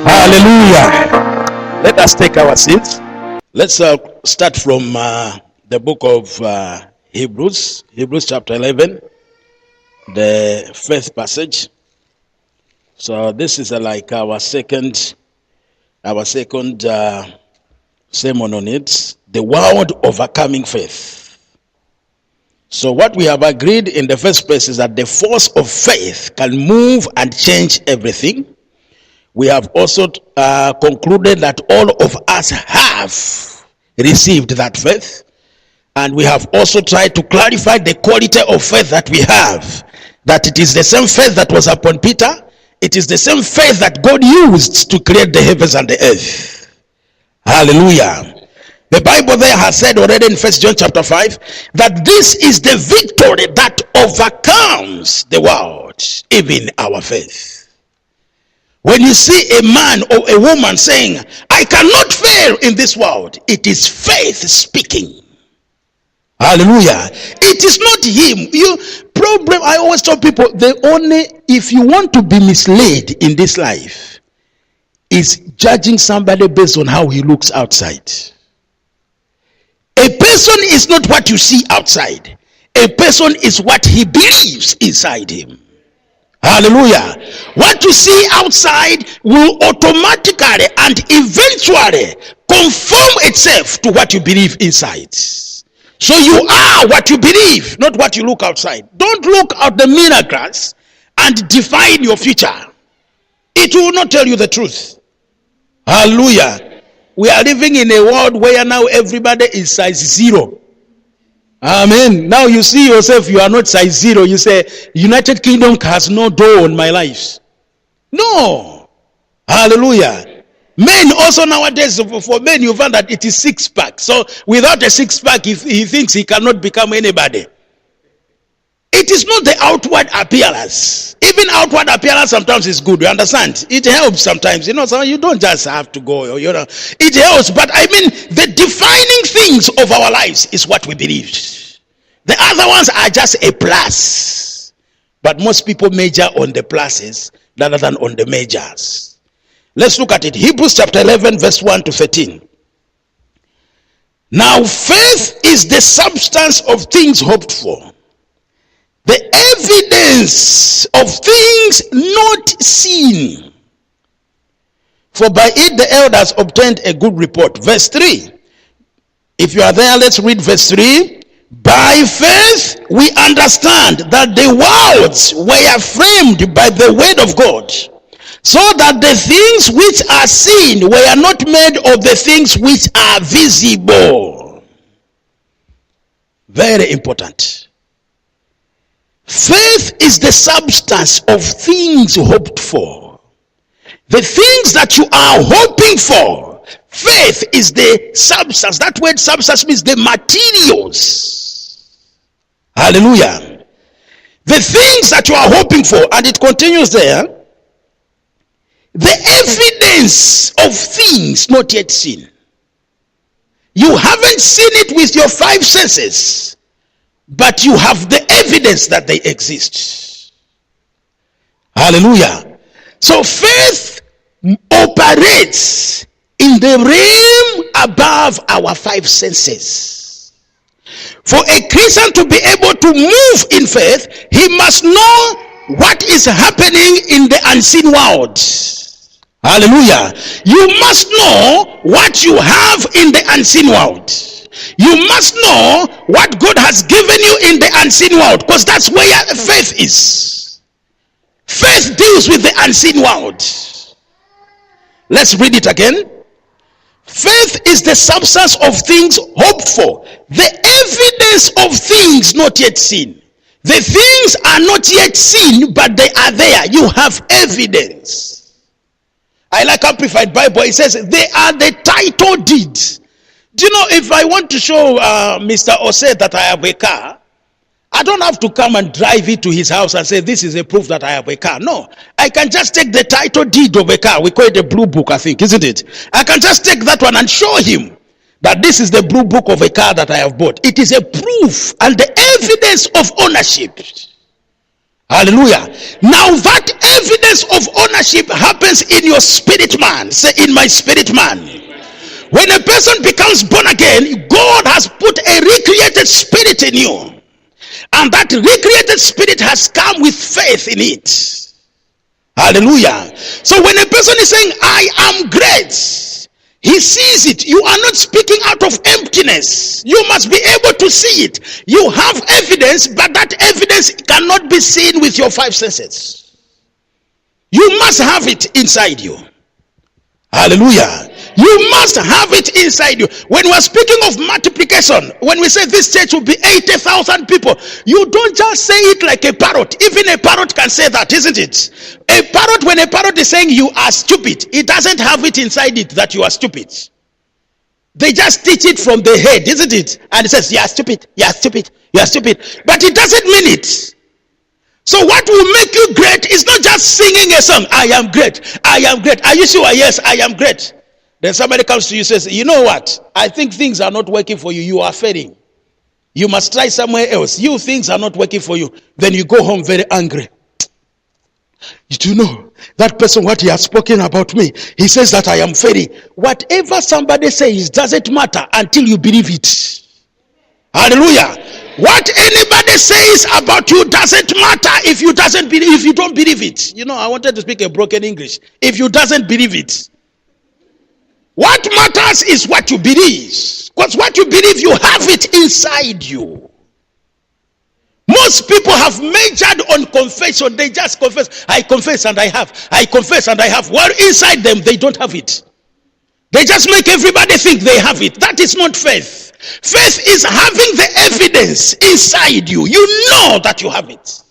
Hallelujah. Let us take our seats. Let's start from the book of Hebrews chapter 11, the first passage. So this is like our second sermon on it, the world overcoming faith. So what we have agreed in the first place is that the force of faith can move and change everything. We have also concluded that all of us have received that faith. And we have also tried to clarify the quality of faith that we have. That it is the same faith that was upon Peter. It is the same faith that God used to create the heavens and the earth. Hallelujah. The Bible there has said already in 1 John chapter 5 that this is the victory that overcomes the world, even our faith. When you see a man or a woman saying, I cannot fail in this world, it is faith speaking. Hallelujah. It is not him. I always tell people, if you want to be misled in this life, is judging somebody based on how he looks outside. A person is not what you see outside. A person is what he believes inside him. Hallelujah. What you see outside will automatically and eventually conform itself to what you believe inside. So you are what you believe, not what you look outside. Don't look at the miracles and define your future. It will not tell you the truth. Hallelujah. We are living in a world where now everybody is size 0. Amen. Now you see yourself, you are not size 0. You say, United Kingdom has no door on my life. No. Hallelujah. Men also nowadays, for men, you find that it is 6-pack. So without a 6-pack, he thinks he cannot become anybody. It is not the outward appearance. Even outward appearance sometimes is good. You understand? It helps sometimes. So you don't just have to go. It helps. But I mean, the defining things of our lives is what we believe. The other ones are just a plus. But most people major on the pluses rather than on the majors. Let's look at it. Hebrews chapter 11, verse 1 to 13. Now faith is the substance of things hoped for, the evidence of things not seen. For by it the elders obtained a good report. Verse 3. If you are there, let's read verse 3. By faith we understand that the worlds were framed by the word of God, so that the things which are seen were not made of the things which are visible. Very important. Faith is the substance of things hoped for. The things that you are hoping for, faith is the substance. That word substance means the materials. Hallelujah. The things that you are hoping for, and it continues there, the evidence of things not yet seen. You haven't seen it with your 5 senses, but you have the evidence that they exist. Hallelujah. So faith operates in the realm above our 5 senses. For a Christian to be able to move in faith, he must know what is happening in the unseen world. Hallelujah. You must know what you have in the unseen world. You must know what God has given you in the unseen world, because that's where faith is. Faith deals with the unseen world. Let's read it again. Faith is the substance of things hoped for, the evidence of things not yet seen. The things are not yet seen, but they are there. You have evidence. I like Amplified Bible. It says they are the title deeds. Do you know, if I want to show Mr. Ose that I have a car, I don't have to come and drive it to his house and say, this is a proof that I have a car. No, I can just take the title deed of a car. We call it a blue book, I think, isn't it? I can just take that one and show him that this is the blue book of a car that I have bought. It is a proof and the evidence of ownership. Hallelujah. Now that evidence of ownership happens in your spirit man. Say, in my spirit man. When a person becomes born again, God has put a recreated spirit in you. And that recreated spirit has come with faith in it. Hallelujah. So when a person is saying, I am great, he sees it. You are not speaking out of emptiness. You must be able to see it. You have evidence, but that evidence cannot be seen with your five senses. You must have it inside you. Hallelujah. You must have it inside you. When we are speaking of multiplication, when we say this church will be 80,000 people, you don't just say it like a parrot. Even a parrot can say that, isn't it? A parrot, when a parrot is saying you are stupid, it doesn't have it inside it that you are stupid. They just teach it from the head, isn't it? And it says, you are stupid, you are stupid, you are stupid. But it doesn't mean it. So what will make you great is not just singing a song, I am great, I am great. Are you sure? Yes, I am great. Then somebody comes to you and says, you know what? I think things are not working for you. You are failing. You must try somewhere else. You, things are not working for you. Then you go home very angry. You know, that person, what he has spoken about me, he says that I am failing. Whatever somebody says doesn't matter until you believe it. Hallelujah. What anybody says about you doesn't matter if you don't believe it. You know, I wanted to speak a broken English. If you doesn't believe it. What matters is what you believe. Because what you believe, you have it inside you. Most people have majored on confession. They just confess. I confess and I have. I confess and I have. While inside them, they don't have it. They just make everybody think they have it. That is not faith. Faith is having the evidence inside you. You know that you have it.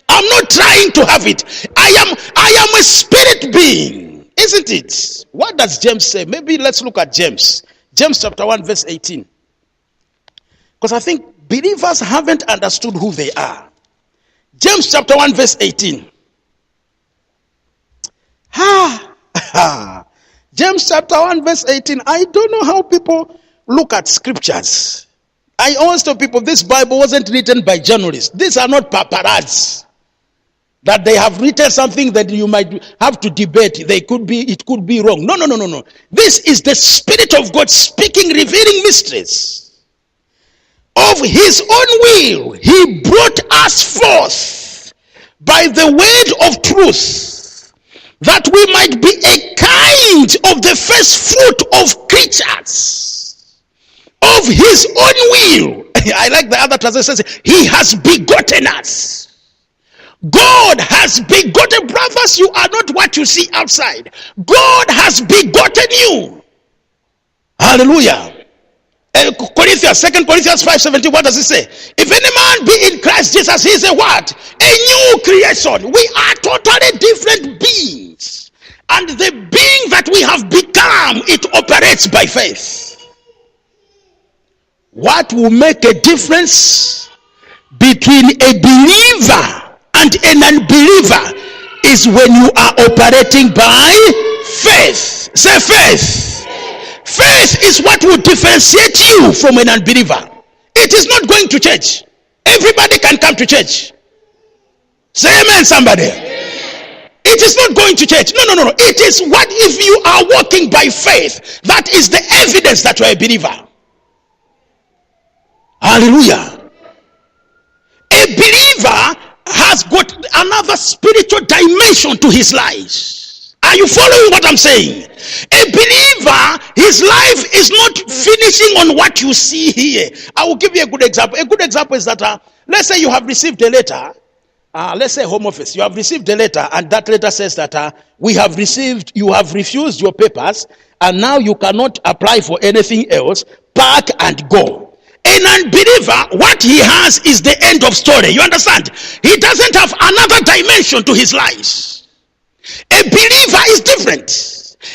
I'm not trying to have it. I am a spirit being. Isn't it? What does James say? Maybe let's look at James. James chapter 1 verse 18. Because I think believers haven't understood who they are. James chapter 1 verse 18. James chapter 1 verse 18. I don't know how people look at scriptures. I always tell people this Bible wasn't written by journalists. These are not paparazzi. That they have written something that you might have to debate. It could be wrong. No. This is the Spirit of God speaking, revealing mysteries. Of his own will, he brought us forth by the word of truth, that we might be a kind of the first fruit of creatures. Of his own will. I like the other translation says, he has begotten us. God has begotten. Brothers, you are not what you see outside. God has begotten you. Hallelujah. 2 Corinthians 5:17, what does it say? If any man be in Christ Jesus, he is a what? A new creation. We are totally different beings. And the being that we have become, it operates by faith. What will make a difference between a believer and an unbeliever is when you are operating by faith. Say faith. Faith is what will differentiate you from an unbeliever. It is not going to church. Everybody can come to church. Say amen, somebody. It is not going to church. No. It is what if you are walking by faith. That is the evidence that you are a believer. Hallelujah. A believer has got another spiritual dimension to his life. Are you following what I'm saying? A believer, his life is not finishing on what you see here. I will give you a good example. A good example is that, let's say you have received a letter. Let's say Home Office. You have received a letter, and that letter says that you have refused your papers, and now you cannot apply for anything else. Pack and go. An unbeliever, what he has is the end of story. You understand? He doesn't have another dimension to his life. A believer is different.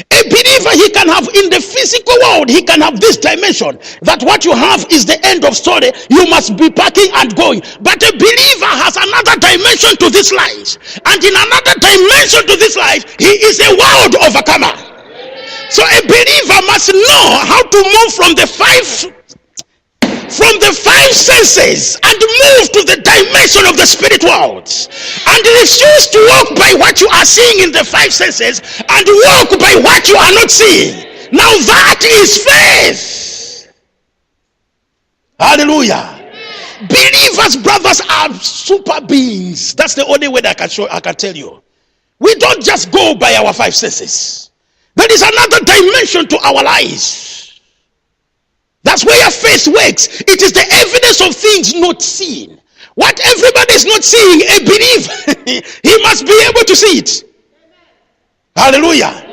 A believer, he can have in the physical world, he can have this dimension. That what you have is the end of story. You must be packing and going. But a believer has another dimension to this life. And in another dimension to this life, he is a world overcomer. So a believer must know how to move from the five from the five senses and move to the dimension of the spirit world, and refuse to walk by what you are seeing in the five senses and walk by what you are not seeing. Now that is faith. Hallelujah. Believers, brothers, are super beings. That's the only way that I can tell you. We don't just go by our five senses. There is another dimension to our lives. That's where faith works. It is the evidence of things not seen. What everybody is not seeing, a believer, he must be able to see it. Hallelujah.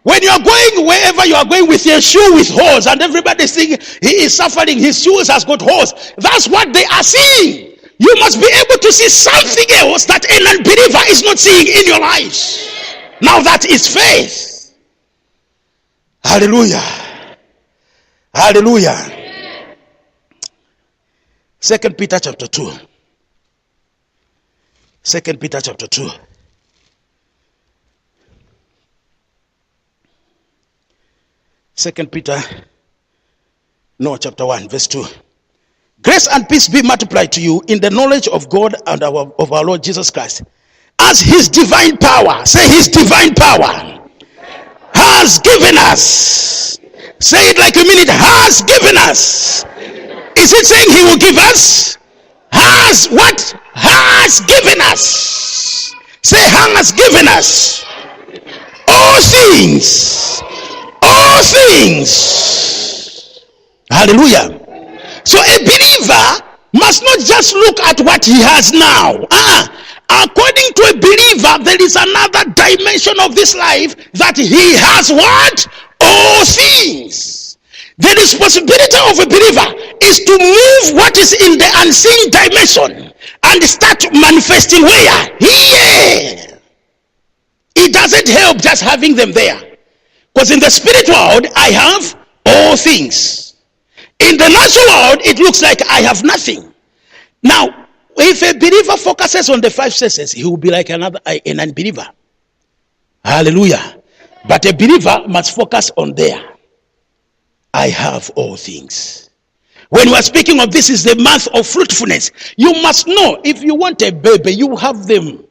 When you are going wherever you are going with your shoe with holes, and everybody is thinking he is suffering, his shoes has got holes. That's what they are seeing. You must be able to see something else that an unbeliever is not seeing in your lives. Now that is faith. Hallelujah. Hallelujah. 2 Peter chapter 2. 2 Peter chapter 2. Chapter 1, verse 2. Grace and peace be multiplied to you in the knowledge of God and of our Lord Jesus Christ, as his divine power, say his divine power, has given us. Say it like you mean it, has given us. Is it saying he will give us? Has what? Has given us. Say has given us all things. All things. Hallelujah. So a believer must not just look at what he has now. According to a believer, there is another dimension of this life that he has what? All things. The responsibility of a believer is to move what is in the unseen dimension and start manifesting where? Here. It doesn't help just having them there. Because in the spirit world, I have all things. In the natural world, it looks like I have nothing. Now, if a believer focuses on the five senses, he will be like an unbeliever. Hallelujah. But a believer must focus on there. I have all things. When we are speaking of this is the month of fruitfulness, you must know if you want a baby, you have them.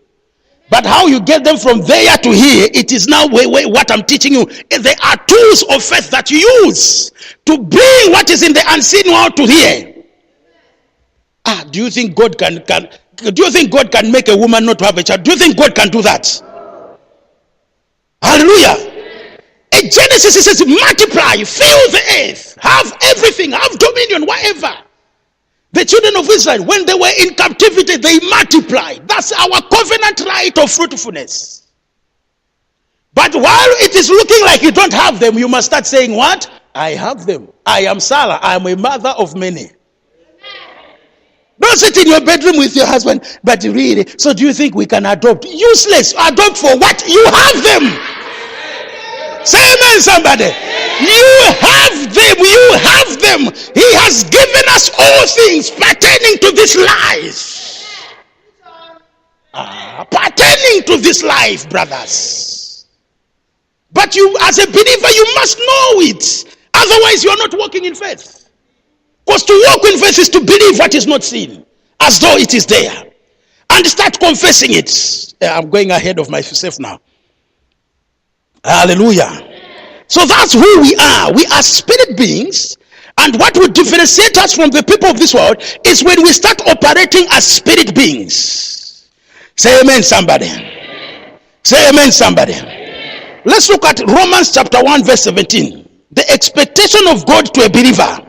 But how you get them from there to here, it is now what I'm teaching you. There are tools of faith that you use to bring what is in the unseen world to here. Do you think God can do you think God can make a woman not to have a child? Do you think God can do that? Hallelujah. In Genesis it says multiply, fill the earth, have everything, have dominion, whatever. The children of Israel, when they were in captivity, they multiplied. That's our covenant right of fruitfulness. But while it is looking like you don't have them, you must start saying what? I have them. I am Sarah. I am a mother of many. Don't sit in your bedroom with your husband, but really, so do you think we can adopt? Useless. Adopt for what? You have them. Say amen, somebody. You have them. You have them. He has given us all things pertaining to this life. Pertaining to this life, brothers. But you, as a believer, you must know it. Otherwise, you are not walking in faith. Because to walk in faith is to believe what is not seen, as though it is there. And start confessing it. I'm going ahead of myself now. Hallelujah. So that's who we are. We are spirit beings. And what would differentiate us from the people of this world is when we start operating as spirit beings. Say amen, somebody. Say amen, somebody. Let's look at Romans chapter 1 verse 17. The expectation of God to a believer.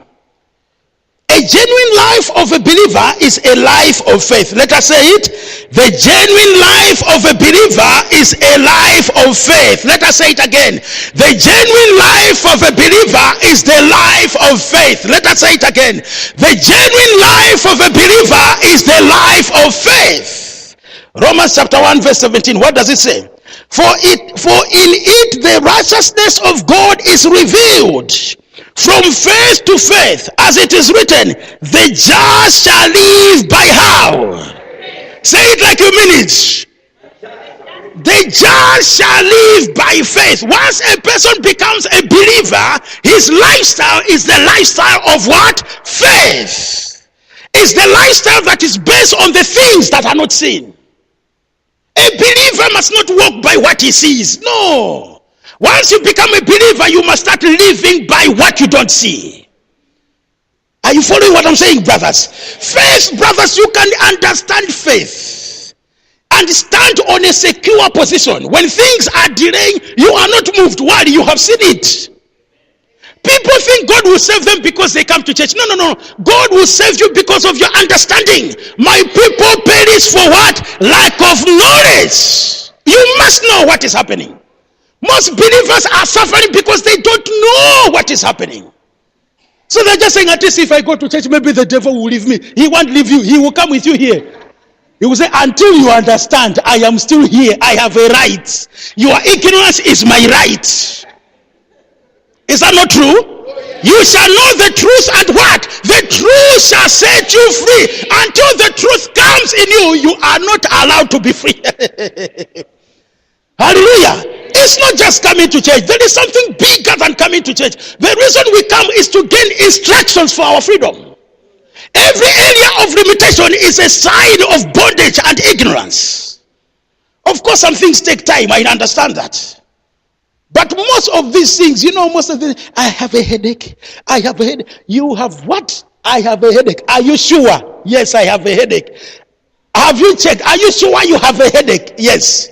A genuine life of a believer is a life of faith. Let us say it. The genuine life of a believer is a life of faith. Let us say it again. The genuine life of a believer is the life of faith. Let us say it again. The genuine life of a believer is the life of faith. Romans chapter 1 verse 17. What does it say? For in it the righteousness of God is revealed from faith to faith, as it is written, the just shall live by how? Say it like you mean it. The just shall live by faith. Once a person becomes a believer, his lifestyle is the lifestyle of what? Faith. It's the lifestyle that is based on the things that are not seen. A believer must not walk by what he sees. No. Once you become a believer, you must start living by what you don't see. Are you following what I'm saying, brothers? Faith, brothers, you can understand faith and stand on a secure position. When things are delaying, you are not moved. Why? You have seen it. People think God will save them because they come to church. No. God will save you because of your understanding. My people perish for what? Lack of knowledge. You must know what is happening. Most believers are suffering because they don't know what is happening. So they're just saying, at least if I go to church, maybe the devil will leave me. He won't leave you. He will come with you here. He will say, until you understand, I am still here. I have a right. Your ignorance is my right. Is that not true? You shall know the truth, and what? The truth shall set you free. Until the truth comes in you, you are not allowed to be free. Hallelujah. It's not just coming to church. There is something bigger than coming to church. The reason we come is to gain instructions for our freedom. Every area of limitation is a sign of bondage and ignorance. Of course, some things take time. I understand that. But most of these things, most of the, I have a headache. I have a headache. You have what? I have a headache. Are you sure? Yes, I have a headache. Have you checked? Are you sure you have a headache? Yes.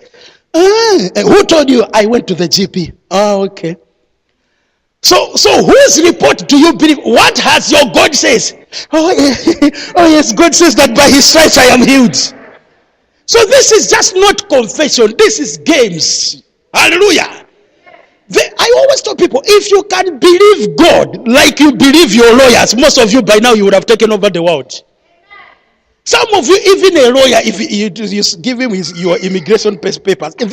Who told you? I went to the GP. Oh, okay. So whose report do you believe? What has your God says? Oh yes, God says that by his stripes I am healed. So this is just not confession. This is games. Hallelujah. I always tell people, if you can believe God like you believe your lawyers, most of you by now you would have taken over the world. Some of you, even a lawyer, if you give him your immigration papers, if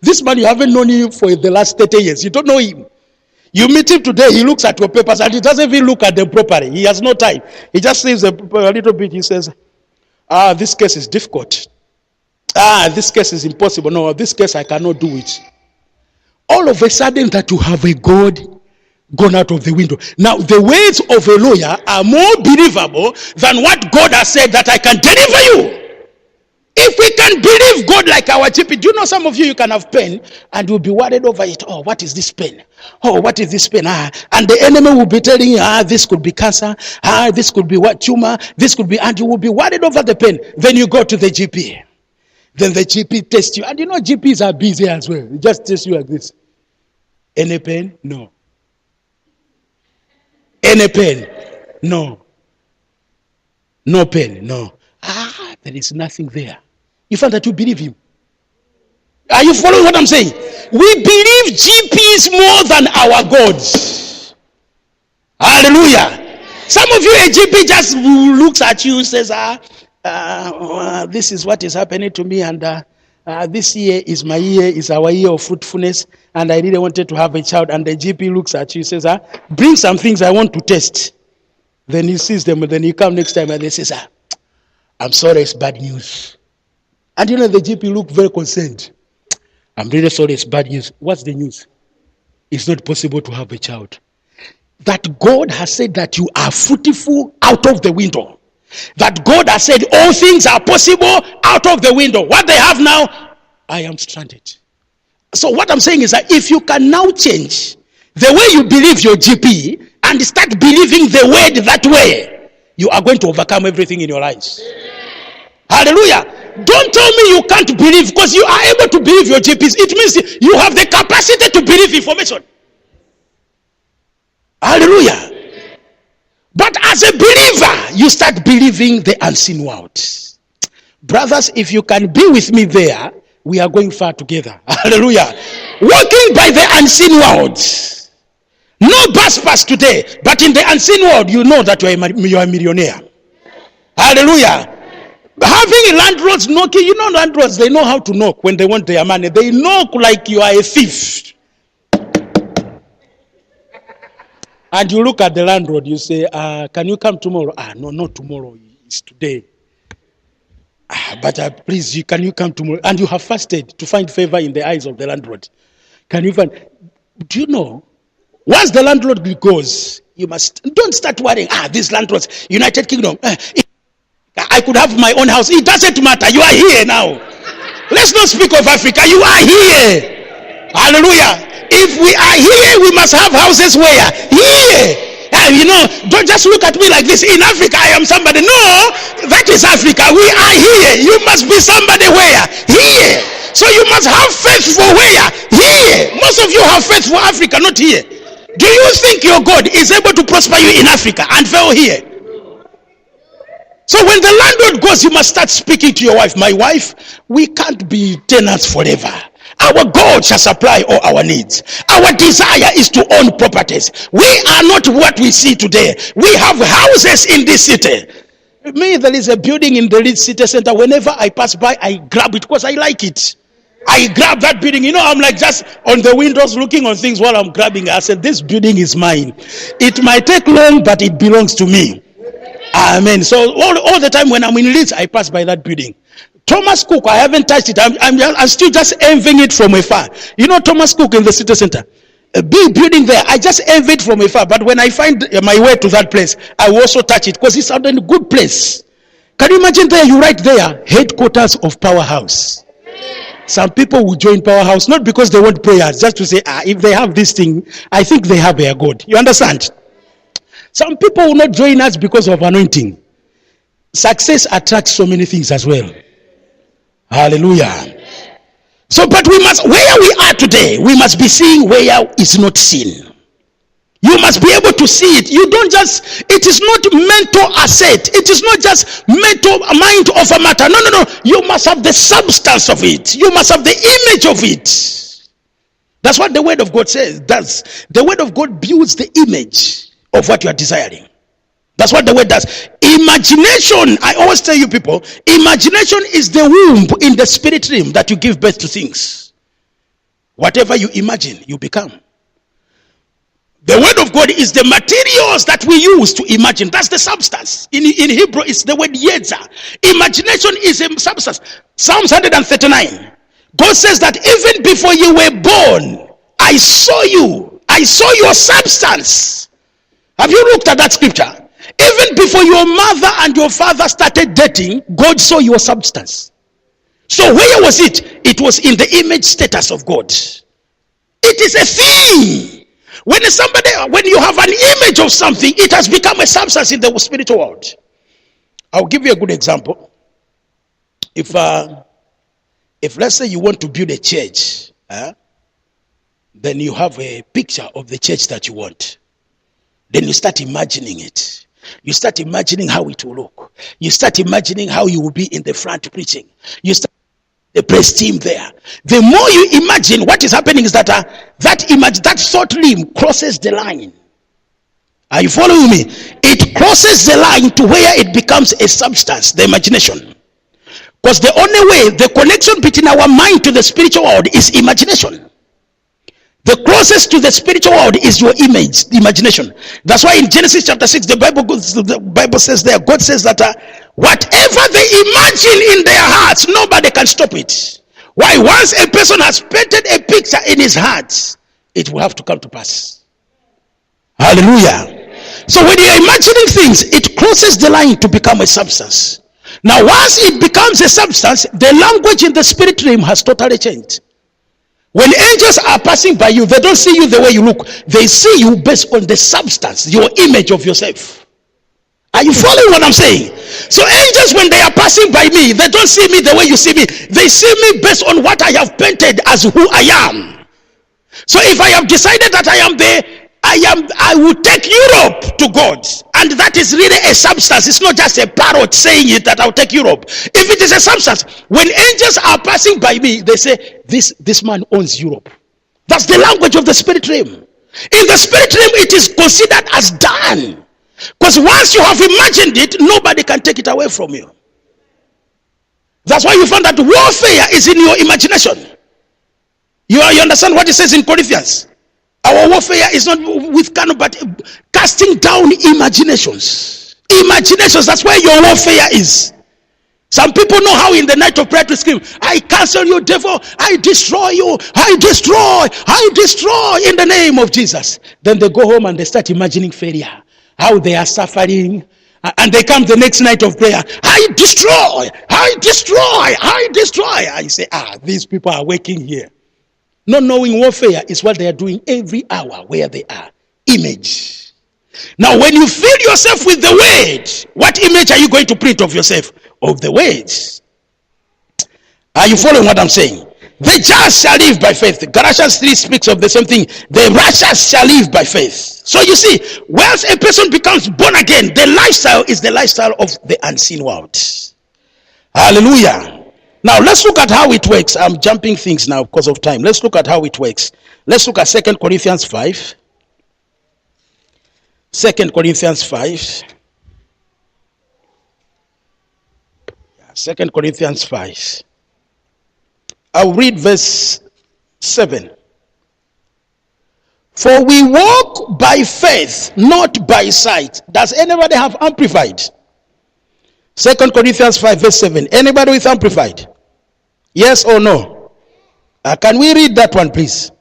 this man you haven't known him for the last 30 years, you don't know him. You meet him today, he looks at your papers and he doesn't even look at them properly. He has no time. He just says a little bit. He says, this case is difficult. This case is impossible. No, this case I cannot do it. All of a sudden that you have a God gone out of the window. Now, the words of a lawyer are more believable than what God has said that I can deliver you. If we can believe God like our GP, do you know some of you can have pain and you'll be worried over it. Oh, what is this pain? Oh, what is this pain? And the enemy will be telling you, this could be cancer. This could be what tumor. This could be, and you will be worried over the pain. Then you go to the GP. Then the GP tests you. And GPs are busy as well. They just test you like this. Any pain? No. Any pain? No. No pain? No. There is nothing there. You find that you believe him. Are you following what I'm saying? We believe GPs more than our gods. Hallelujah. Some of you, a GP just looks at you and says, this is what is happening to me, and this year is my year, is our year of fruitfulness, and I really wanted to have a child. And the GP looks at you and says, bring some things I want to test. Then he sees them, and then he comes next time and they says, I'm sorry, it's bad news. And the GP look very concerned. I'm really sorry, it's bad news. What's the news? It's not possible to have a child. That God has said that you are fruitful out of the window. That God has said all things are possible out of the window. What they have now, I am stranded. So what I'm saying is that if you can now change the way you believe your GP and start believing the word that way, you are going to overcome everything in your lives. Hallelujah. Don't tell me you can't believe, because you are able to believe your GPs. It means you have the capacity to believe information. Hallelujah. But as a believer, you start believing the unseen world. Brothers, if you can be with me there, we are going far together. Hallelujah. Walking by the unseen world. No bus pass today, but in the unseen world, you know that you are a millionaire. Hallelujah. Having landlords knocking, landlords, they know how to knock when they want their money. They knock like you are a thief. And you look at the landlord, you say, can you come tomorrow? No, not tomorrow. It's today. But please, can you come tomorrow? And you have fasted to find favor in the eyes of the landlord. Can you find? Do you know? Once the landlord goes, you don't start worrying. These landlords, United Kingdom. I could have my own house. It doesn't matter. You are here now. Let's not speak of Africa. You are here. Hallelujah. If we are here, we must have houses where? Here. Don't just look at me like this. In Africa, I am somebody. No, that is Africa. We are here. You must be somebody where? Here. So you must have faith for where? Here. Most of you have faith for Africa, not here. Do you think your God is able to prosper you in Africa and fail here? So when the landlord goes, you must start speaking to your wife. My wife, we can't be tenants forever. Our God shall supply all our needs. Our desire is to own properties. We are not what we see today. We have houses in this city. Me, there is a building in the Leeds City Center. Whenever I pass by, I grab it because I like it. I grab that building. I'm like just on the windows looking on things while I'm grabbing it. I said, this building is mine. It might take long, but it belongs to me. Amen. So all the time when I'm in Leeds, I pass by that building. Thomas Cook, I haven't touched it. I'm still just envying it from afar. Thomas Cook in the city center, a big building there. I just envy it from afar. But when I find my way to that place, I will also touch it because it's in a good place. Can you imagine there? You write there, headquarters of Powerhouse. Some people will join Powerhouse not because they want prayers, just to say, if they have this thing, I think they have their God. You understand? Some people will not join us because of anointing. Success attracts so many things as well. Hallelujah. So, but where we are today, we must be seeing where it's not seen. You must be able to see it. It is not mental asset. It is not just mental mind of a matter. No. You must have the substance of it. You must have the image of it. That's what the word of God says. The word of God builds the image of what you are desiring. That's what the word does. Imagination, I always tell you people, imagination is the womb in the spirit realm that you give birth to things. Whatever you imagine, you become. The word of God is the materials that we use to imagine. That's the substance. In Hebrew, it's the word yetzer. Imagination is a substance. Psalms 139. God says that even before you were born, I saw you. I saw your substance. Have you looked at that scripture? Even before your mother and your father started dating, God saw your substance. So where was it? It was in the image status of God. It is a thing. When you have an image of something, it has become a substance in the spiritual world. I'll give you a good example. If let's say you want to build a church, then you have a picture of the church that you want. Then you start imagining it. You start imagining how it will look. You start imagining how you will be in the front preaching. You start the praise team there. The more you imagine, what is happening is that that thought limb crosses the line. Are you following me? It crosses the line to where it becomes a substance, the imagination. Because the only way, the connection between our mind to the spiritual world is imagination. The closest to the spiritual world is your image, the imagination. That's why in Genesis chapter 6, the Bible says there, God says that whatever they imagine in their hearts, nobody can stop it. Why? Once a person has painted a picture in his heart, it will have to come to pass. Hallelujah. So when you're imagining things, it crosses the line to become a substance. Now once it becomes a substance, the language in the spirit realm has totally changed. When angels are passing by you, they don't see you the way you look. They see you based on the substance, your image of yourself. Are you following what I'm saying? So angels, when they are passing by me, they don't see me the way you see me. They see me based on what I have painted as who I am. So if I have decided that I will take Europe to God, and that is really a substance. It's not just a parrot saying it that I'll take Europe. If it is a substance, when angels are passing by me, they say, this man owns Europe. That's the language of the spirit realm. In the spirit realm, it is considered as done. Because once you have imagined it, nobody can take it away from you. That's why you find that warfare is in your imagination. You understand what it says in Corinthians? Our warfare is not with carnal, but casting down imaginations. Imaginations, that's where your warfare is. Some people know how in the night of prayer to scream, I cancel you, devil, I destroy you, I destroy in the name of Jesus. Then they go home and they start imagining failure, how they are suffering, and they come the next night of prayer, I destroy. I say, these people are working here. Not knowing warfare is what they are doing every hour where they are. Image. Now, when you fill yourself with the word, what image are you going to print of yourself? Of the words. Are you following what I'm saying? The just shall live by faith. Galatians 3 speaks of the same thing. The righteous shall live by faith. So you see, once a person becomes born again, the lifestyle is the lifestyle of the unseen world. Hallelujah. Now let's look at how it works. I'm jumping things now because of time. Let's look at how it works. Let's look at 2 Corinthians 5. 2 Corinthians 5. 2 Corinthians 5. I'll read verse 7. For we walk by faith, not by sight. Does anybody have amplified? 2 Corinthians 5 verse 7. Anybody with amplified? Yes or no? Can we read that one, please?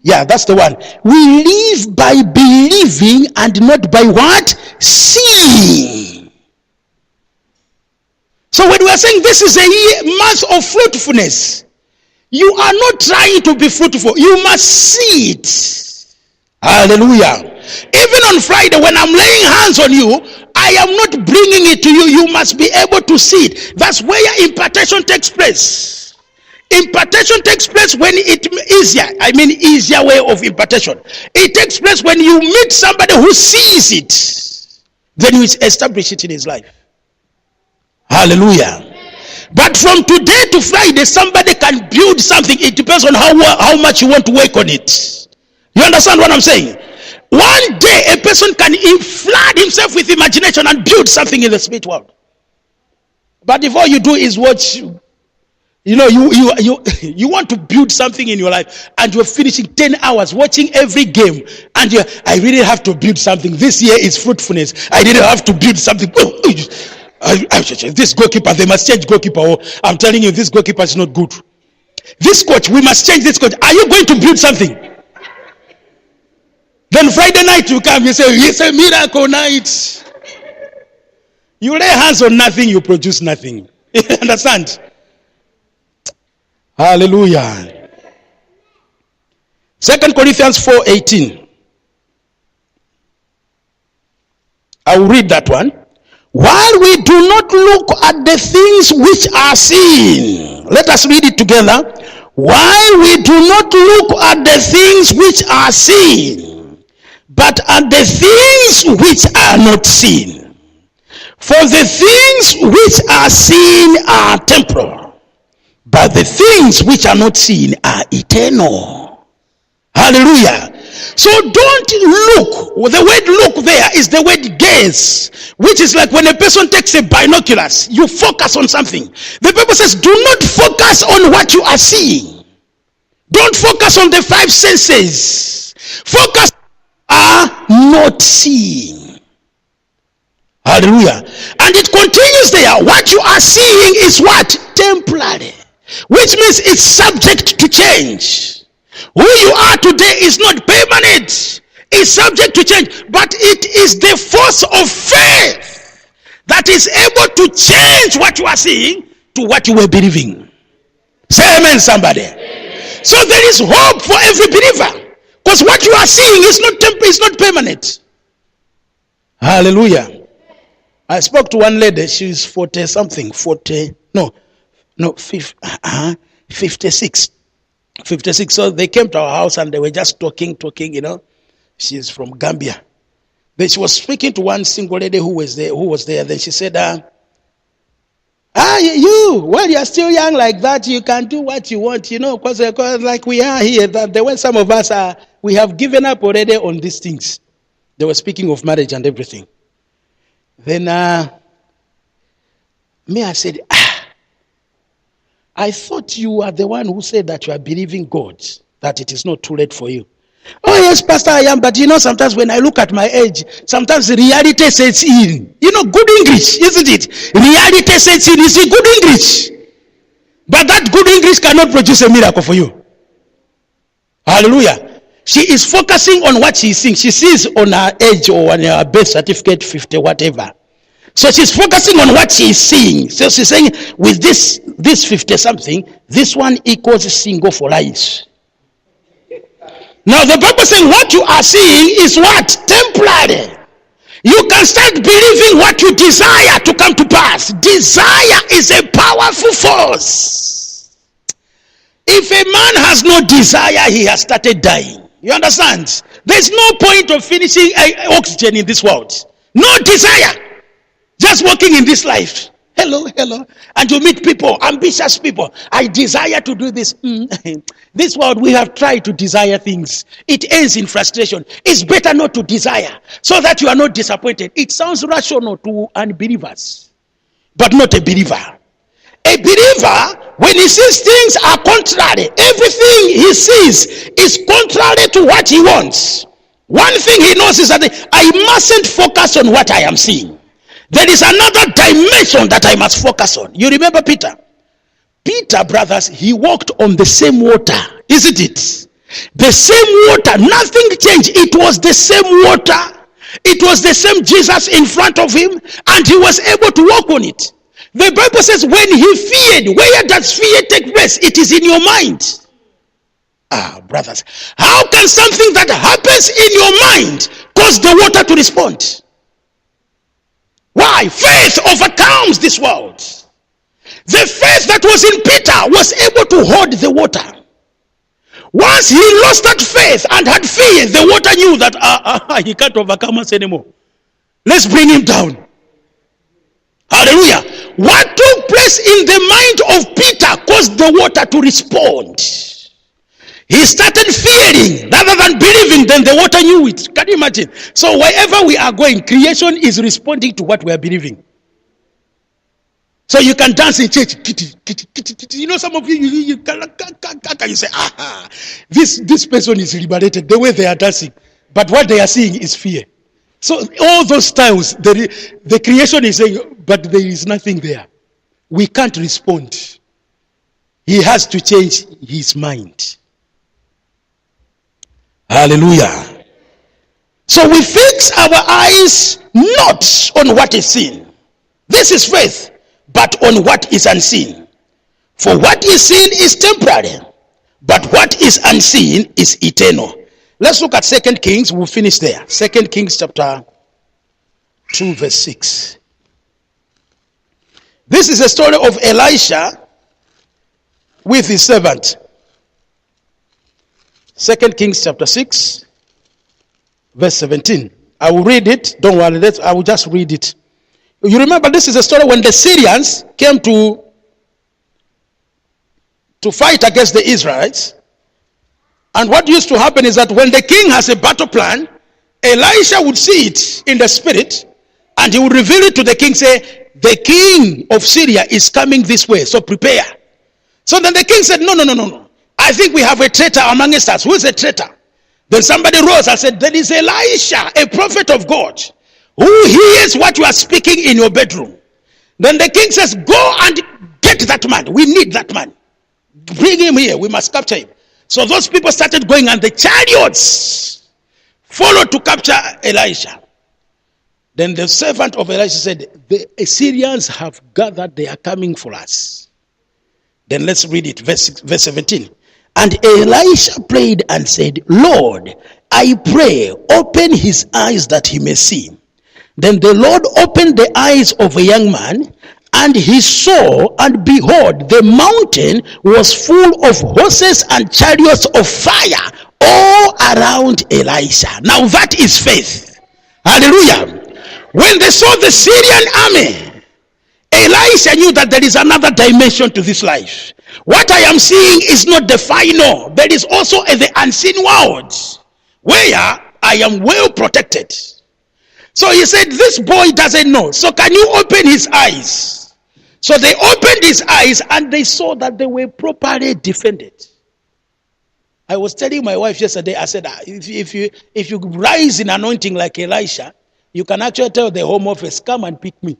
That's the one. We live by believing and not by what? Seeing. So when we are saying this is a month of fruitfulness, you are not trying to be fruitful. You must see it. Hallelujah. Even on Friday, when I'm laying hands on you, I am not bringing it to you. You must be able to see it. That's where impartation takes place. Impartation takes place when easier way of impartation. It takes place when you meet somebody who sees it. Then you establish it in his life. Hallelujah. But from today to Friday, somebody can build something. It depends on how much you want to work on it. You understand what I'm saying? One day, a person can flood himself with imagination and build something in the spirit world. But if all you do is watch, you want to build something in your life, and you're finishing 10 hours watching every game, and I really have to build something. This year is fruitfulness. I really have to build something. This goalkeeper, they must change goalkeeper. I'm telling you, this goalkeeper is not good. This coach, we must change this coach. Are you going to build something? Then Friday night you come, you say, it's a miracle night. You lay hands on nothing, you produce nothing. You understand? Hallelujah. 2 Corinthians 4:18. I will read that one. While we do not look at the things which are seen. Let us read it together. While we do not look at the things which are seen, but at the things which are not seen. For the things which are seen are temporal, but the things which are not seen are eternal. Hallelujah. So don't look. The word look there is the word gaze, which is like when a person takes a binoculars, you focus on something. The Bible says, do not focus on what you are seeing. Don't focus on the five senses. Focus are not seeing. Hallelujah. And it continues there. What you are seeing is what? Temporary. Which means it's subject to change. Who you are today is not permanent. It's subject to change. But it is the force of faith that is able to change what you are seeing to what you were believing. Say amen, somebody. Amen. So there is hope for every believer. Because what you are seeing is not permanent. Hallelujah. I spoke to one lady. She's 40 something. 56. 56. So they came to our house and they were just talking, She's from Gambia. Then she was speaking to one single lady who was there. Then she said, you're still young like that. You can do what you want, because like we are here. There were some of us, we have given up already on these things. They were speaking of marriage and everything. Then, I said, I thought you are the one who said that you are believing God, that it is not too late for you. Oh yes, Pastor, I am, but sometimes when I look at my age, sometimes reality sets in. Good English, isn't it? Reality sets in. Is it good English? But that good English cannot produce a miracle for you. Hallelujah. She is focusing on what she's seeing. She sees on her age or on her birth certificate 50, whatever. So she's focusing on what she's seeing. So she's saying, with this 50 something, this one equals single for life. Now the Bible saying what you are seeing is what? Temporary. You can start believing what you desire to come to pass. Desire is a powerful force. If a man has no desire, he has started dying. You understand? There's no point of finishing oxygen in this world. No desire. Just walking in this life. Hello. And you meet people, ambitious people. I desire to do this. This world, we have tried to desire things. It ends in frustration. It's better not to desire so that you are not disappointed. It sounds rational to unbelievers, but not a believer. A believer, when he sees things are contrary, everything he sees is contrary to what he wants. One thing he knows is that I mustn't focus on what I am seeing. There is another dimension that I must focus on. You remember Peter? Peter, brothers, he walked on the same water, isn't it? The same water, nothing changed. It was the same water. It was the same Jesus in front of him, and he was able to walk on it. The Bible says when he feared, where does fear take place? It is in your mind. Brothers, how can something that happens in your mind cause the water to respond? Why? Faith overcomes this world. The faith that was in Peter was able to hold the water. Once he lost that faith and had fear, the water knew that he can't overcome us anymore. Let's bring him down. Hallelujah. What took place in the mind of Peter caused the water to respond. He started fearing rather than believing, then the water knew it. Can you imagine? So wherever we are going, creation is responding to what we are believing. So you can dance in church. Some of you say, this person is liberated the way they are dancing. But what they are seeing is fear. So all those styles, the creation is saying, but there is nothing there. We can't respond. He has to change his mind. Hallelujah. So we fix our eyes not on what is seen. This is faith, but on what is unseen. For what is seen is temporary, but what is unseen is eternal. Let's look at 2 Kings. We'll finish there. 2 Kings chapter 2 verse 6. This is a story of Elisha with his servant. 2 Kings chapter 6 verse 17. I will read it. Don't worry. I will just read it. You remember this is a story when the Syrians came to fight against the Israelites. And what used to happen is that when the king has a battle plan, Elisha would see it in the spirit and he would reveal it to the king, say, the king of Syria is coming this way, so prepare. So then the king said, no. I think we have a traitor amongst us. Who is a traitor? Then somebody rose and said, there is Elisha, a prophet of God, who hears what you are speaking in your bedroom. Then the king says, go and get that man. We need that man. Bring him here. We must capture him. So those people started going and the chariots followed to capture Elisha. Then the servant of Elisha said, the Assyrians have gathered. They are coming for us. Then let's read it. Verse 17. And Elisha prayed and said, Lord, I pray, open his eyes that he may see. Then the Lord opened the eyes of a young man, and he saw, and behold, the mountain was full of horses and chariots of fire all around Elisha. Now that is faith. Hallelujah. When they saw the Syrian army, Elisha knew that there is another dimension to this life. What I am seeing is not the final. There is also the unseen world where I am well protected. So he said, this boy doesn't know. So can you open his eyes? So they opened his eyes and they saw that they were properly defended. I was telling my wife yesterday, I said, if you rise in anointing like Elisha, you can actually tell the home office, come and pick me.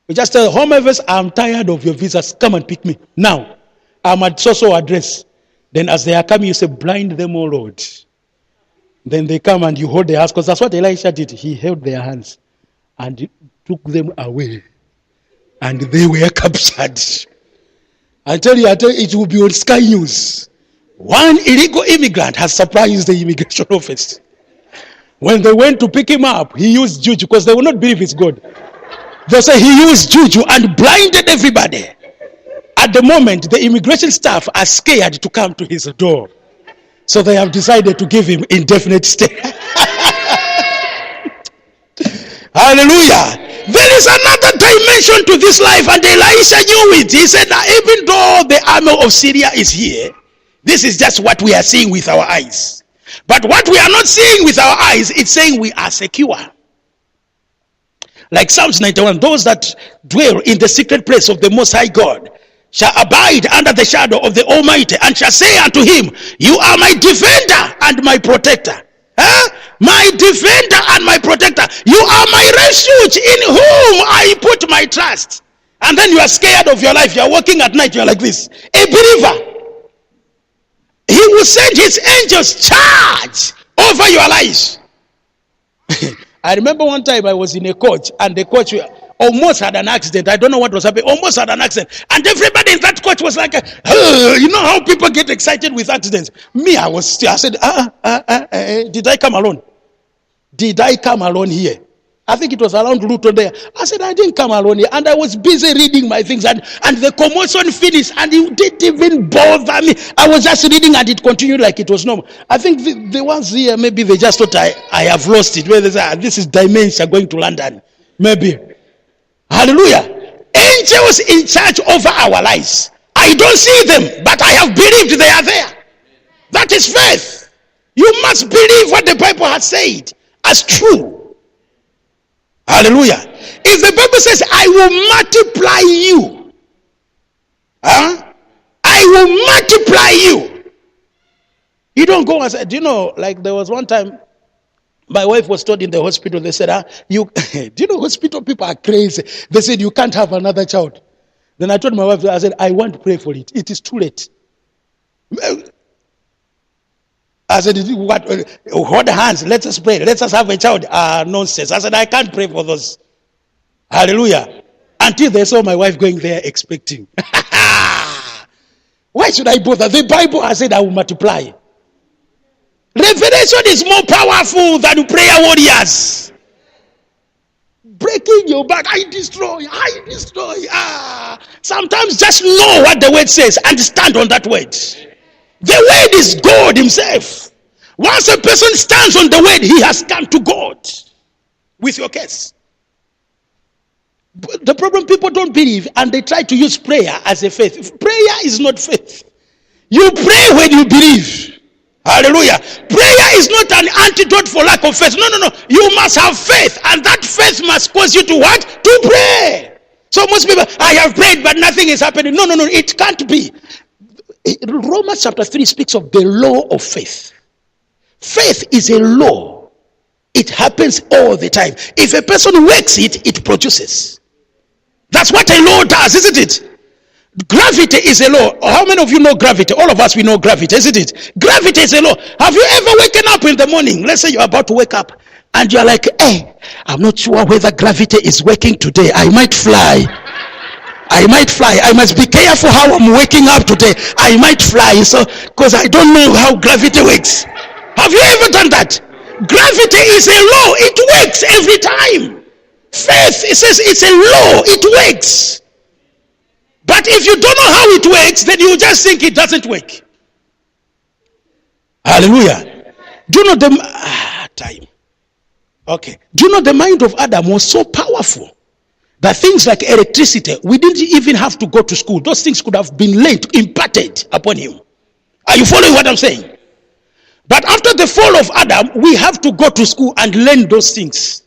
You just tell the home office, I'm tired of your visas, come and pick me. Now, I'm at so-so address. Then as they are coming, you say, blind them, O Lord. Then they come and you hold their hands, because that's what Elisha did. He held their hands and took them away. And they were captured. I tell you, it will be on Sky News. One illegal immigrant has surprised the immigration office. When they went to pick him up, he used juju, because they will not believe it's God. They say he used juju and blinded everybody. At the moment, the immigration staff are scared to come to his door. So they have decided to give him indefinite stay. Hallelujah. There is another dimension to this life, and Elisha knew it. He said that even though the army of Syria is here, this is just what we are seeing with our eyes. But what we are not seeing with our eyes, it's saying we are secure. Like Psalms 91, those that dwell in the secret place of the Most High God shall abide under the shadow of the Almighty, and shall say unto him, you are my defender and my protector. My defender and my protector. You are my refuge in whom I put my trust. And then you are scared of your life. You are walking at night. You are like this. A believer, he will send his angels charge over your life. I remember one time I was in a coach, and the coach almost had an accident. I don't know what was happening. Almost had an accident. And everybody in that coach was like, you know how people get excited with accidents. Me, I said, did I come alone? Did I come alone here? I think it was around Luton there. I said, I didn't come alone here. And I was busy reading my things. And the commotion finished. And it didn't even bother me. I was just reading, and it continued like it was normal. I think the ones here, maybe they just thought I have lost it. Where they say, this is dementia going to London. Maybe. Hallelujah. Angels in charge over our lives. I don't see them, but I have believed they are there. That is faith. You must believe what the Bible has said as true. Hallelujah. If the Bible says, I will multiply you, I will multiply you. You don't go and say, do you know, like there was one time, my wife was told in the hospital, they said, do you know hospital people are crazy. They said, you can't have another child. Then I told my wife, I said, I want to pray for it. It is too late. I said, what? Hold hands, let us pray. Let us have a child. Nonsense. I said, I can't pray for those. Hallelujah. Until they saw my wife going there expecting. Why should I bother? The Bible has said I will multiply. Revelation is more powerful than prayer warriors. Breaking your back, I destroy. Sometimes just know what the word says and stand on that word. The word is God himself. Once a person stands on the word, he has come to God with your case. But the problem, people don't believe, and they try to use prayer as a faith. Prayer is not faith. You pray when you believe. Hallelujah. Prayer is not an antidote for lack of faith. No. You must have faith, and that faith must cause you to what? To pray. So most people, I have prayed, but nothing is happening. No, it can't be. Romans chapter 3 speaks of the law of faith. Faith is a law. It happens all the time. If a person works it, it produces. That's what a law does, isn't it? Gravity is a law. How many of you know gravity? All of us, we know gravity, isn't it? Gravity is a law. Have you ever waken up in the morning? Let's say you're about to wake up and you're like, hey, I'm not sure whether gravity is working today. I might fly. I must be careful how I'm waking up today. I might fly, so because I don't know how gravity works. Have you ever done that? Gravity is a law. It works every time. Faith, it says it's a law. It works. But if you don't know how it works, then you just think it doesn't work. Hallelujah. Do you know time? Okay. Do you know the mind of Adam was so powerful that things like electricity, we didn't even have to go to school. Those things could have been imparted upon him. Are you following what I'm saying? But after the fall of Adam, we have to go to school and learn those things.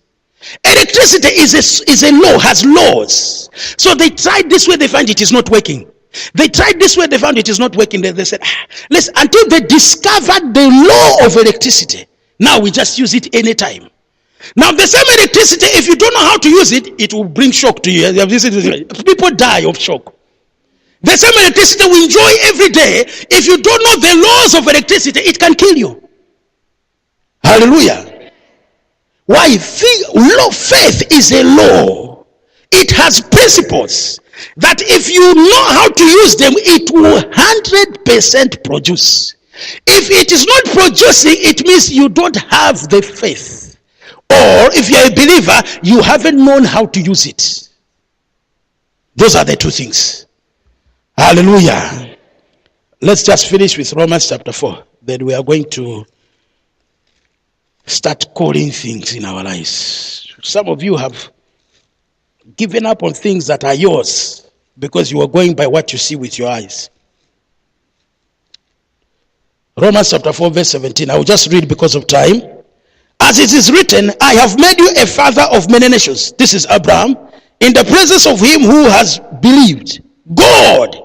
Electricity is a law, has laws. So they tried this way, they find it is not working. They tried this way, they found it is not working. They said, listen, until they discovered the law of electricity. Now we just use it anytime. Now the same electricity, if you don't know how to use it, it will bring shock to you. People die of shock. The same electricity we enjoy every day, if you don't know the laws of electricity, it can kill you. Hallelujah. Why? Faith is a law. It has principles that if you know how to use them, it will 100% produce. If it is not producing, it means you don't have the faith. Or if you're a believer, you haven't known how to use it. Those are the two things. Hallelujah. Let's just finish with Romans chapter 4. Then we are going to start calling things in our lives. Some of you have given up on things that are yours because you are going by what you see with your eyes. Romans chapter 4 verse 17. I will just read because of time. As it is written, I have made you a father of many nations. This is Abraham, in the presence of him who has believed God,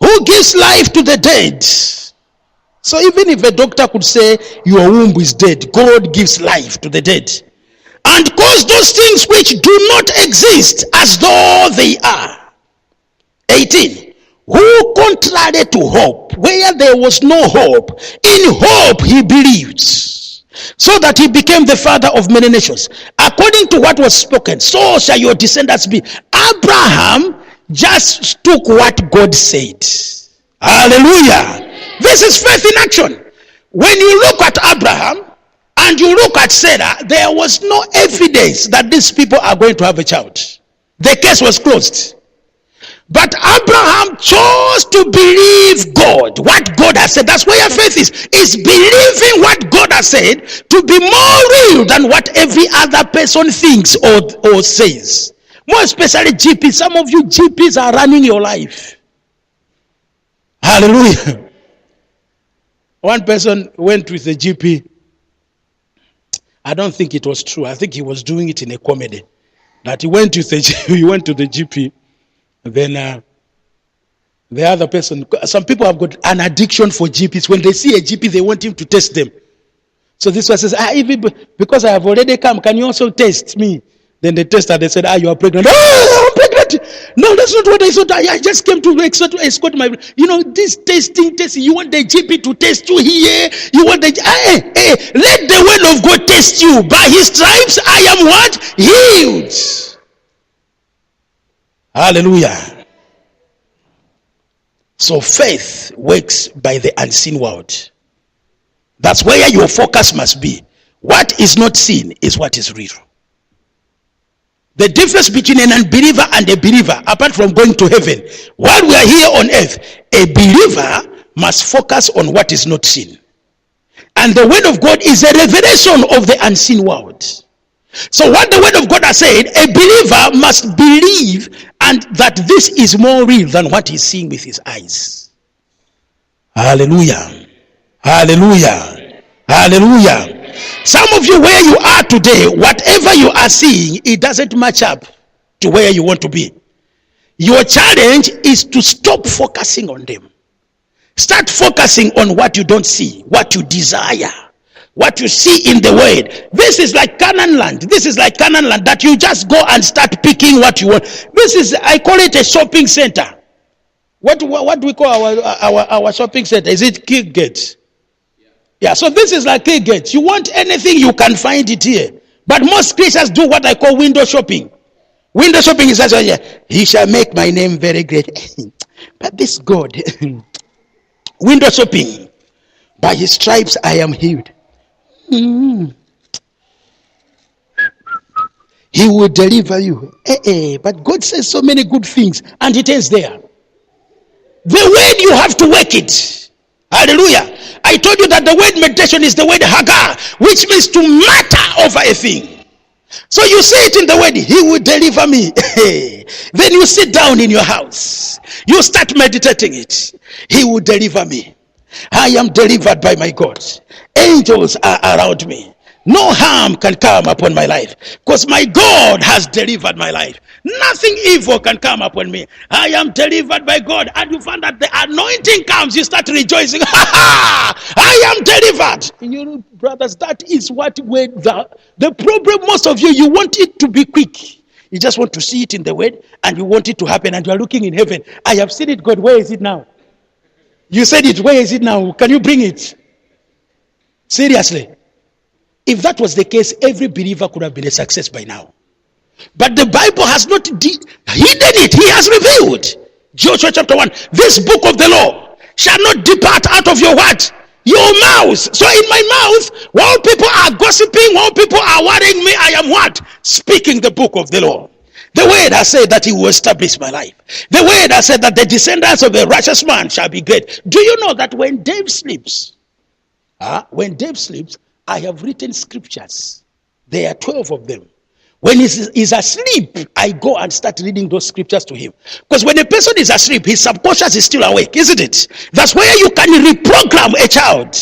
who gives life to the dead. So even if a doctor could say your womb is dead, God gives life to the dead. And cause those things which do not exist as though they are. 18. Who contrary to hope, where there was no hope, in hope he believed, so that he became the father of many nations. According to what was spoken, so shall your descendants be. Abraham just took what God said. Hallelujah. This is faith in action. When you look at Abraham and you look at Sarah, there was no evidence that these people are going to have a child. The case was closed. But Abraham chose to believe God, what God has said. That's where your faith is believing what God has said to be more real than what every other person thinks or says. More especially GPs. Some of you GPs are running your life. Hallelujah. One person went with a GP. I don't think it was true. I think he was doing it in a comedy. That he went to the GP. Then the other person, some people have got an addiction for GPs. When they see a GP, they want him to test them. So this one says, because I have already come, can you also test me? Then they tested, they said, you are pregnant. Oh, I'm pregnant. No, that's not what I thought. I just came to escort my, this testing. You want the GP to test you here? You want let the word of God test you. By his stripes, I am what? Healed. Hallelujah. So faith works by the unseen world. That's where your focus must be. What is not seen is what is real. The difference between an unbeliever and a believer, apart from going to heaven, while we are here on earth, a believer must focus on what is not seen. And the word of God is a revelation of the unseen world. So what the word of God has said, a believer must believe and that this is more real than what he's seeing with his eyes. Hallelujah. Hallelujah. Hallelujah. Some of you, where you are today, whatever you are seeing, it doesn't match up to where you want to be. Your challenge is to stop focusing on them. Start focusing on what you don't see, what you desire. What you see in the word. This is like Canaan land. This is like Canaan land that you just go and start picking what you want. This is, I call it a shopping center. What do we call our shopping center? Is it Kickgate? Yeah, so this is like Kickgate. You want anything, you can find it here. But most Christians do what I call window shopping. Window shopping is also, he shall make my name very great. But this God, window shopping. By his stripes I am healed. He will deliver you. But God says so many good things and it ends there. The word, you have to work it. Hallelujah. I told you that the word meditation is the word hagar, which means to matter over a thing. So you say it in the word, he will deliver me. Then you sit down in your house. You start meditating it. He will deliver me. I am delivered by my God. Angels are around me. No harm can come upon my life because my God has delivered my life. Nothing evil can come upon me. I am delivered by God. And you find that the anointing comes, you start rejoicing. Ha ha! I am delivered. You know, brothers, that is what when the problem, most of you want it to be quick. You just want to see it in the word and you want it to happen and you are looking in heaven. I have seen it, God. Where is it now? You said it. Where is it now? Can you bring it? Seriously. If that was the case, every believer could have been a success by now. But the Bible has not hidden it. He has revealed. Joshua chapter 1. This book of the law shall not depart out of your what? Your mouth. So in my mouth, while people are gossiping, while people are worrying me, I am what? Speaking the book of the law. The word has said that he will establish my life. The word has said that the descendants of the righteous man shall be great. Do you know that when Dave sleeps, I have written scriptures. There are 12 of them. When he's asleep, I go and start reading those scriptures to him. Because when a person is asleep, his subconscious is still awake, isn't it? That's where you can reprogram a child.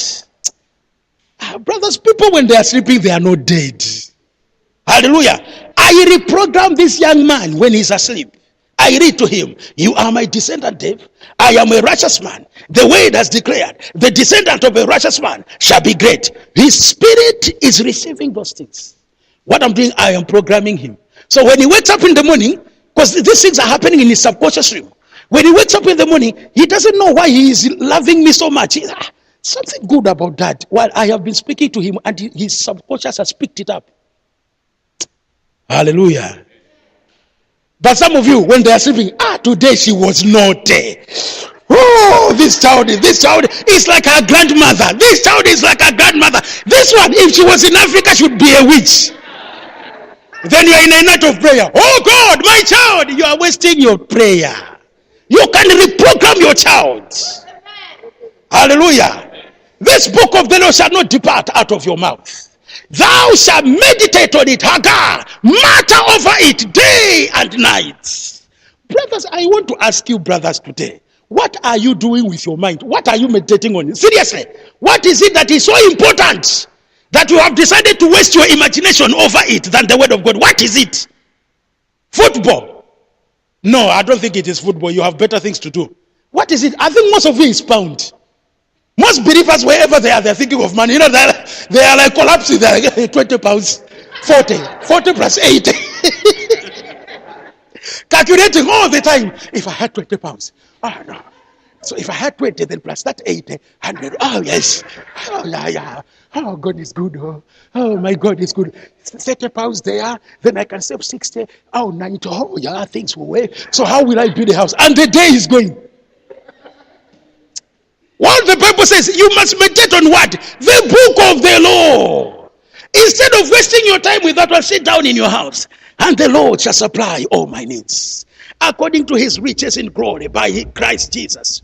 Brothers, people when they are sleeping, they are not dead. Hallelujah. I reprogram this young man when he's asleep. I read to him, you are my descendant, Dave. I am a righteous man. The word has declared, the descendant of a righteous man shall be great. His spirit is receiving those things. What I'm doing, I am programming him. So when he wakes up in the morning, because these things are happening in his subconscious realm. When he wakes up in the morning, he doesn't know why he is loving me so much. Something good about that. While I have been speaking to him and his subconscious has picked it up. Hallelujah. But some of you, when they are sleeping, today she was naughty. Oh, this child is like her grandmother. This child is like her grandmother. This one, if she was in Africa, should be a witch. Then you are in a night of prayer. Oh God, my child, you are wasting your prayer. You can reprogram your child. Hallelujah. This book of the law shall not depart out of your mouth. Thou shalt meditate on it, Hagar, matter over it day and night. Brothers, I want to ask you, brothers, today, what are you doing with your mind? What are you meditating on? Seriously, what is it that is so important that you have decided to waste your imagination over it than the word of God? What is it? Football? No, I don't think it is football. You have better things to do. What is it? I think most of it is pound. Most believers, wherever they are, they're thinking of money. You know, they are like collapsing. They're like 20 pounds, 40 plus 80. Calculating all the time. If I had 20 pounds. Oh, no. So if I had 20, then plus that 80, 100. Oh, yes. Oh, yeah. Oh, God is good. Oh, my God is good. 30 pounds there. Then I can save 60. Oh, 90. Oh, yeah, things will wait. So how will I build a house? And the day is going. What the Bible says, you must meditate on what? The book of the law. Instead of wasting your time with that one, sit down in your house. And the Lord shall supply all my needs. According to his riches in glory by Christ Jesus.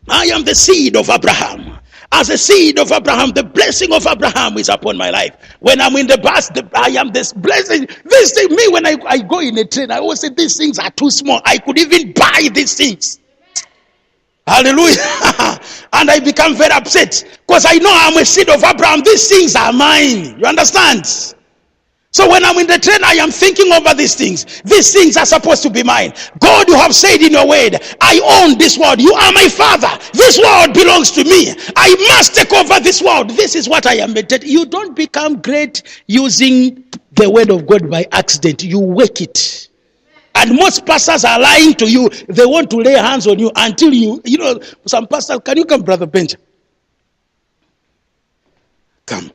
I am the seed of Abraham. As a seed of Abraham, the blessing of Abraham is upon my life. When I'm in the bus, I am this blessing. This thing, me, when I go in a train, I always say these things are too small. I could even buy these things. Hallelujah. And I become very upset because I know I'm a seed of Abraham. These things are mine. You understand? So when I'm in the train, I am thinking over these things. These things are supposed to be mine. God, you have said in your word, I own this world. You are my father. This world belongs to me. I must take over this world. This is what I am meditating. You don't become great using the word of God by accident. You work it. And most pastors are lying to you. They want to lay hands on you until you know, some pastors, can you come, Brother Benja? Come.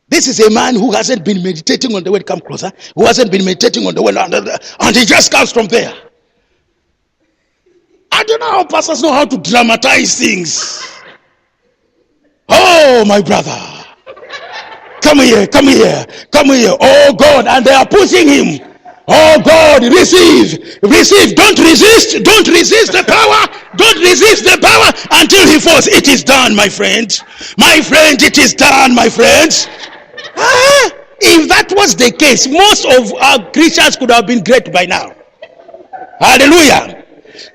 This is a man who hasn't been meditating on the word. Come closer. Who hasn't been meditating on the word. And he just comes from there. I don't know how pastors know how to dramatize things. Oh, my brother. Come here. Oh, God. And they are pushing him. Oh God, receive. Don't resist the power. Don't resist the power until he falls. It is done, my friend. It is done, my friends. If that was the case, most of our Christians could have been great by now. Hallelujah.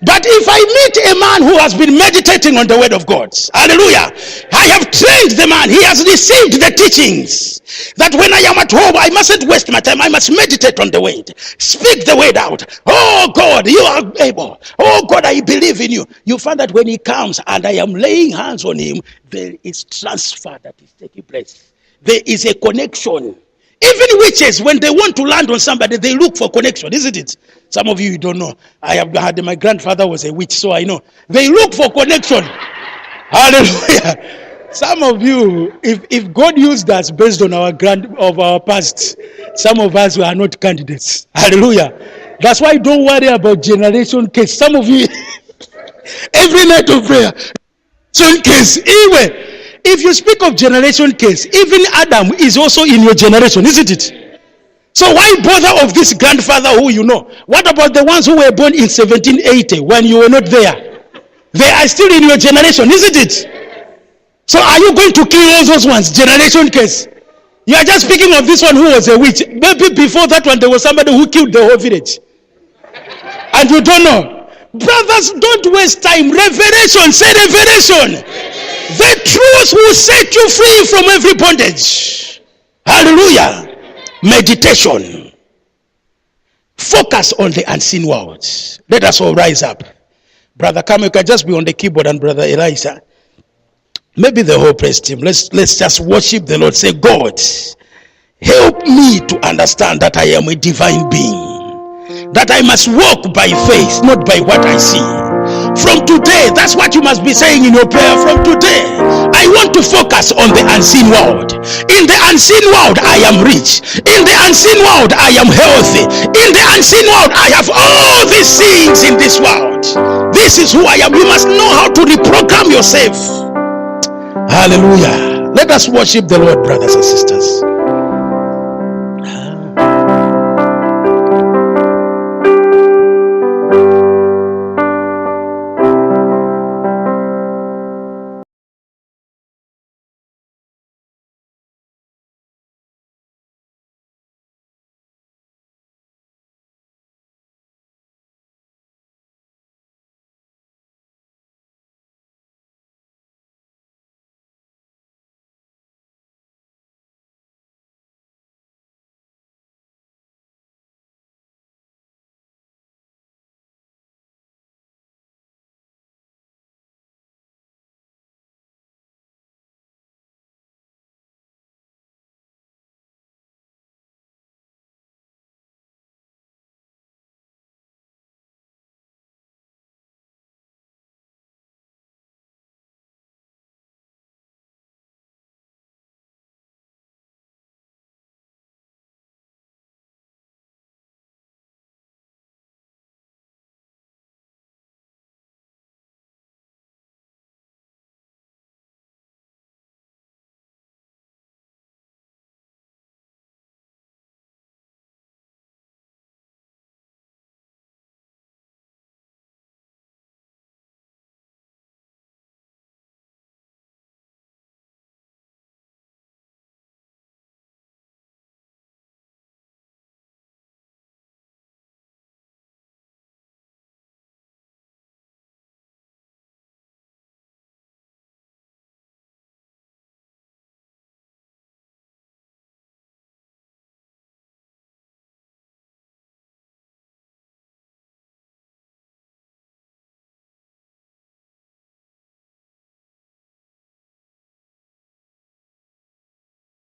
But if I meet a man who has been meditating on the word of God, hallelujah, I have trained the man, he has received the teachings, that when I am at home, I mustn't waste my time, I must meditate on the word, speak the word out. Oh God, you are able. Oh God, I believe in you. You find that when he comes and I am laying hands on him, there is transfer that is taking place. There is a connection. Even witches, when they want to land on somebody, they look for connection, isn't it? Some of you don't know. I have had, my grandfather was a witch, so I know. They look for connection. Hallelujah. Some of you, if God used us based on our past, some of us are not candidates. Hallelujah. That's why don't worry about generation case. Some of you, every night of prayer, generation case, anyway. If you speak of generation case, even Adam is also in your generation, isn't it? So why bother of this grandfather who you know? What about the ones who were born in 1780 when you were not there? They are still in your generation, isn't it? So are you going to kill all those ones? Generation case. You are just speaking of this one who was a witch. Maybe before that one there was somebody who killed the whole village. And you don't know. Brothers, don't waste time. Revelation, say revelation. The truth will set you free from every bondage. Hallelujah. Meditation. Focus on the unseen world. Let us all rise up. Brother Clement, you can just be on the keyboard, and Brother Eliza. Maybe the whole praise team. Let's just worship the Lord. Say, God, help me to understand that I am a divine being. That I must walk by faith, not by what I see. From today, that's what you must be saying in your prayer. From today, I want to focus on the unseen world. In the unseen world, I am rich. In the unseen world, I am healthy. In the unseen world, I have all these things in this world. This is who I am. You must know how to reprogram yourself. Hallelujah. Let us worship the Lord, brothers and sisters.